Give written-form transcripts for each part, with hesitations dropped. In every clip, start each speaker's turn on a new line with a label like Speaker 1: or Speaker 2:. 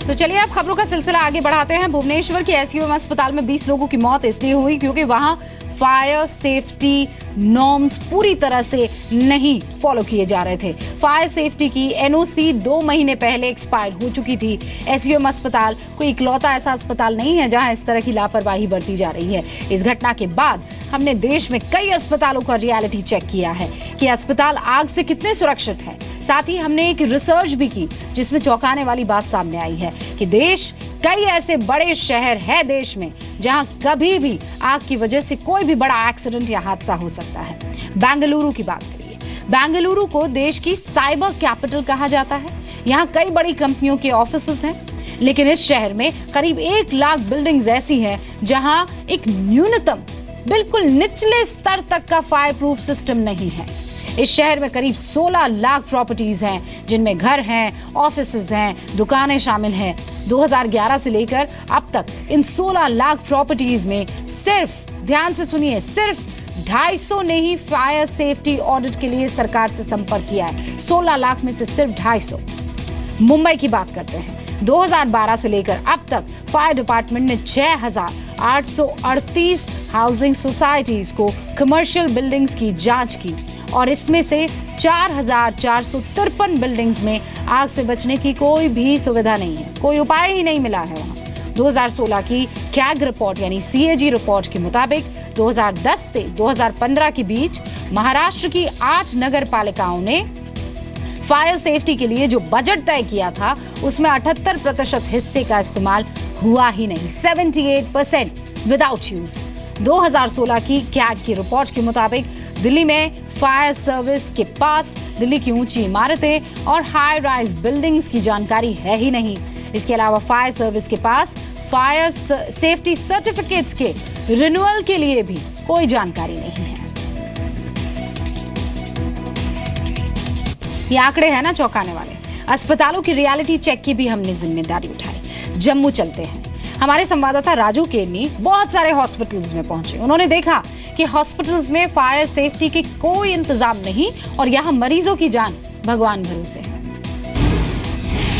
Speaker 1: तो चलिए अब खबरों का सिलसिला आगे बढ़ाते हैं। भुवनेश्वर के एसयूएम अस्पताल में 20 लोगों की मौत इसलिए हुई क्योंकि वहां फायर सेफ्टी नॉर्म्स पूरी तरह से नहीं फॉलो किए जा रहे थे। फायर सेफ्टी की एनओसी 2 महीने पहले एक्सपायर हो चुकी थी। एसयूएम अस्पताल कोई इकलौता ऐसा अस्पताल नहीं है जहां इस तरह की लापरवाही बरती जा रही है। इस घटना के बाद हमने देश में कई अस्पतालों का रियलिटी चेक किया है कि अस्पताल आग से कितने सुरक्षित है। साथ ही हमने एक रिसर्च भी की जिसमें चौंकाने वाली बात सामने आई है कि देश कई ऐसे बड़े शहर है देश में जहां कभी भी आग की वजह से कोई भी बड़ा एक्सीडेंट या हादसा हो सकता है। बेंगलुरु की बात करिए। बेंगलुरु को देश की साइबर कैपिटल कहा जाता है। यहाँ कई बड़ी कंपनियों के ऑफिसेस हैं, लेकिन इस शहर में करीब 1 लाख बिल्डिंग्स ऐसी हैं जहां एक न्यूनतम बिल्कुल निचले स्तर तक का फायर प्रूफ सिस्टम नहीं है। इस शहर में करीब 16 लाख प्रॉपर्टीज हैं जिनमें घर हैं, ऑफिसेज हैं, दुकानें शामिल हैं। 2011 से लेकर अब तक इन 16 लाख प्रॉपर्टीज में सिर्फ, ध्यान से सुनिए, सिर्फ 250 ने ही फायर सेफ्टी ऑडिट के लिए सरकार से संपर्क किया है। 16 लाख में से सिर्फ 250। मुंबई की बात करते हैं। 2012 से लेकर अब तक फायर डिपार्टमेंट ने 6,838 हाउसिंग सोसाइटीज को कमर्शियल बिल्डिंग्स की जांच की और इसमें से 4,453 बिल्डिंग्स में आग से बचने की कोई भी सुविधा नहीं है, कोई उपाय ही नहीं मिला है वहां। 2016 की कैग रिपोर्ट यानी CAG रिपोर्ट के मुताबिक 2010 से 2015 के बीच महाराष्ट्र की 8 नगर पालिकाओं ने फायर सेफ्टी के लिए जो बजट तय किया था उसमें 78% हिस्से का इस्तेमाल हुआ ही नहीं। 78% विदाउट यूज। 2016 की कैग की रिपोर्ट के मुताबिक दिल्ली में फायर सर्विस के पास दिल्ली की ऊंची इमारतें और हाई राइज बिल्डिंग्स की जानकारी है ही नहीं। इसके अलावा फायर सर्विस के पास फायर सेफ्टी सर्टिफिकेट्स के रिन्यूअल के लिए भी कोई जानकारी नहीं है। ये आंकड़े हैं ना चौंकाने वाले। अस्पतालों की रियलिटी चेक की भी हमने जिम्मेदारी उठाई। जम्मू चलते हैं। हमारे संवाददाता राजू केरनी बहुत सारे हॉस्पिटल्स में पहुंचे। उन्होंने देखा कि हॉस्पिटल्स में फायर सेफ्टी के कोई इंतजाम नहीं और यहाँ मरीजों की जान भगवान भरोसे है।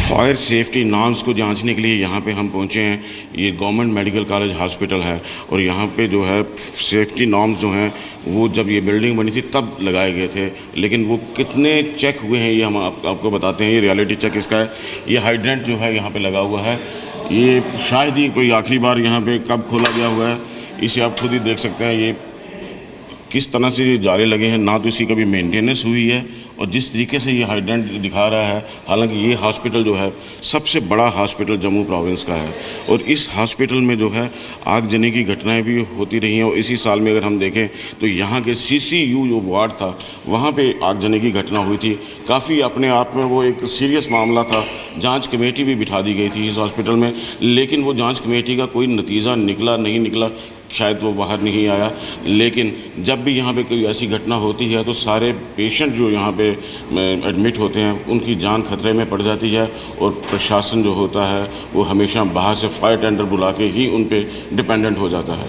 Speaker 2: फायर सेफ्टी नॉर्म्स को जांचने के लिए यहाँ पे हम पहुँचे हैं। ये गवर्नमेंट मेडिकल कॉलेज हॉस्पिटल है और यहाँ पे जो है सेफ्टी नॉर्म्स जो हैं वो जब ये बिल्डिंग बनी थी तब लगाए गए थे, लेकिन वो कितने चेक हुए हैं ये हम आपको बताते हैं। ये रियलिटी चेक इसका है। ये हाइड्रेंट जो है यहाँ पे लगा हुआ है, ये शायद ही कोई आखिरी बार यहाँ पे कब खोला गया हुआ है, इसे आप खुद ही देख सकते हैं। ये किस तरह से ये जाले लगे हैं, ना तो इसकी कभी मेंटेनेंस हुई है और जिस तरीके से ये हाइड्रेंट दिखा रहा है, हालांकि ये हॉस्पिटल जो है सबसे बड़ा हॉस्पिटल जम्मू प्रोविंस का है और इस हॉस्पिटल में जो है आगजनी की घटनाएं भी होती रही हैं। और इसी साल में अगर हम देखें तो यहाँ के CCU जो वार्ड था वहाँ पे आगजनी की घटना हुई थी। काफ़ी अपने आप में वो एक सीरियस मामला था। जाँच कमेटी भी बिठा दी गई थी इस हॉस्पिटल में, लेकिन वो जाँच कमेटी का कोई नतीजा नहीं निकला, शायद वो बाहर नहीं आया। लेकिन जब भी यहाँ पे कोई ऐसी घटना होती है तो सारे पेशेंट जो यहाँ पे एडमिट होते हैं उनकी जान खतरे में पड़ जाती है और प्रशासन जो होता है वो हमेशा बाहर से फायर टेंडर बुला के ही उन पे डिपेंडेंट हो जाता है।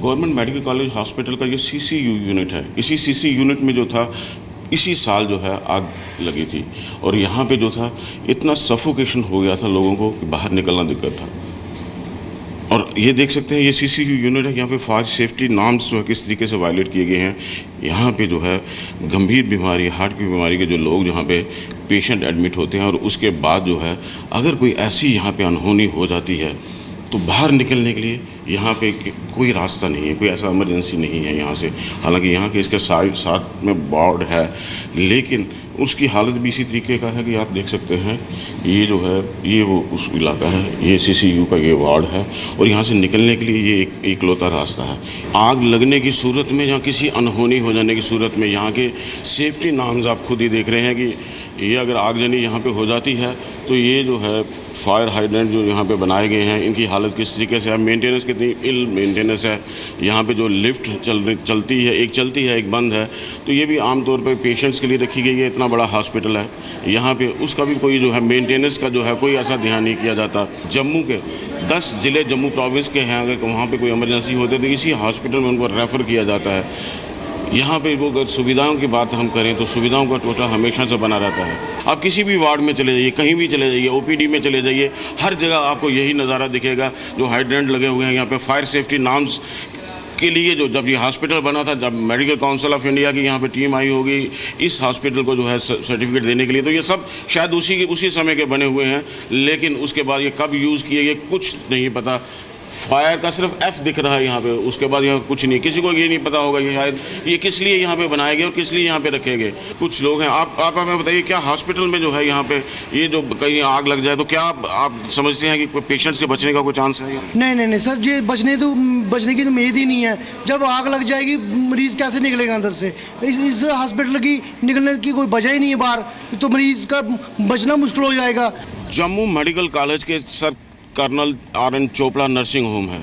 Speaker 2: गवर्नमेंट मेडिकल कॉलेज हॉस्पिटल का ये CCU यूनिट है। इसी CC यूनिट में जो था इसी साल जो है आग लगी थी और यहाँ पे जो था इतना सफोकेशन हो गया था लोगों को कि बाहर निकलना दिक्कत था। और ये देख सकते हैं ये CCU यूनिट है। यहाँ पे फायर सेफ्टी नॉर्म्स जो है किस तरीके से वायलेट किए गए हैं। यहाँ पे जो है गंभीर बीमारी, हार्ट की बीमारी के जो लोग यहाँ पे पेशेंट एडमिट होते हैं और उसके बाद जो है अगर कोई ऐसी यहाँ पे अनहोनी हो जाती है तो बाहर निकलने के लिए यहाँ पे कोई रास्ता नहीं है, कोई ऐसा इमरजेंसी नहीं है यहाँ से। हालांकि यहाँ के इसके साथ में वार्ड है, लेकिन उसकी हालत भी इसी तरीके का है कि आप देख सकते हैं ये जो है ये वो उस इलाका है, ये CCU का ये वार्ड है और यहाँ से निकलने के लिए ये एक इकलौता रास्ता है। आग लगने की सूरत में या किसी अनहोनी हो जाने की सूरत में यहाँ के सेफ्टी नॉर्म्स आप खुद ही देख रहे हैं कि ये अगर आगजनी यहाँ पे हो जाती है तो ये जो है फायर हाइड्रेंट जो यहाँ पे बनाए गए हैं इनकी हालत किस तरीके से है, मेंटेनेंस कितनी इल मेंटेनेंस है। यहाँ पे जो लिफ्ट चलती है, एक चलती है एक बंद है, तो ये भी आमतौर पे पेशेंट्स के लिए रखी गई है। इतना बड़ा हॉस्पिटल है यहाँ पे, उसका भी कोई जो है मेंटेनेंस का जो है कोई ऐसा ध्यान नहीं किया जाता। जम्मू के 10 ज़िले जम्मू प्रोविंस के हैं, अगर वहाँ पर कोई इमरजेंसी होती है तो इसी हॉस्पिटल में उनको रेफ़र किया जाता है। यहाँ पे वो अगर सुविधाओं की बात हम करें तो सुविधाओं का टोटा हमेशा से बना रहता है। आप किसी भी वार्ड में चले जाइए, कहीं भी चले जाइए, ओपीडी में चले जाइए, हर जगह आपको यही नज़ारा दिखेगा। जो हाइड्रेंट लगे हुए हैं यहाँ पे, फायर सेफ्टी नॉर्म्स के लिए जो जब ये हॉस्पिटल बना था, जब मेडिकल काउंसिल ऑफ इंडिया की यहाँ पे टीम आई होगी इस हॉस्पिटल को जो है सर्टिफिकेट देने के लिए, तो ये सब शायद उसी समय के बने हुए हैं। लेकिन उसके बाद ये कब यूज़ किए ये कुछ नहीं पता। फायर का सिर्फ एफ दिख रहा है यहाँ पे, उसके बाद यहाँ कुछ नहीं। किसी को ये नहीं पता होगा ये शायद ये किस लिए यहाँ पे बनाए गए और किस लिए यहाँ पे रखे गए। कुछ लोग हैं, आप हमें बताइए, क्या हॉस्पिटल में जो है यहाँ पे ये जो कहीं आग लग जाए तो क्या आप समझते हैं कि कोई पेशेंट्स के बचने का कोई चांस है?
Speaker 3: नहीं सर, ये बचने की तो उम्मीद ही नहीं है। जब आग लग जाएगी मरीज़ कैसे निकलेगा अंदर से? इस हॉस्पिटल की निकलने की कोई वजह ही नहीं है बाहर, तो मरीज़ का बचना मुश्किल हो जाएगा।
Speaker 2: जम्मू मेडिकल कॉलेज के sir colonel RN Chopra nursing home है।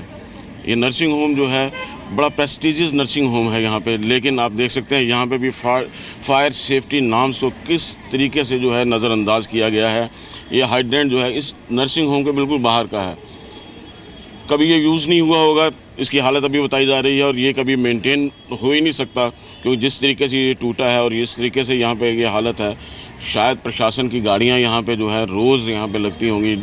Speaker 2: ये नर्सिंग होम जो है बड़ा प्रेस्टिजियस नर्सिंग होम है यहाँ पे, लेकिन आप देख सकते हैं यहाँ पे भी फायर सेफ्टी नॉर्म्स को किस तरीके से जो है नज़रअंदाज किया गया है। ये हाइड्रेंट जो है इस नर्सिंग होम के बिल्कुल बाहर का है, कभी ये यूज़ नहीं हुआ होगा, इसकी हालत अभी बताई जा रही है और ये कभी मेंटेन हो ही नहीं सकता, क्योंकि जिस तरीके से ये टूटा है और इस तरीके से यहाँ पे ये हालत है। शायद प्रशासन की गाड़ियाँ यहाँ पे जो है रोज़ यहाँ पे लगती होंगी।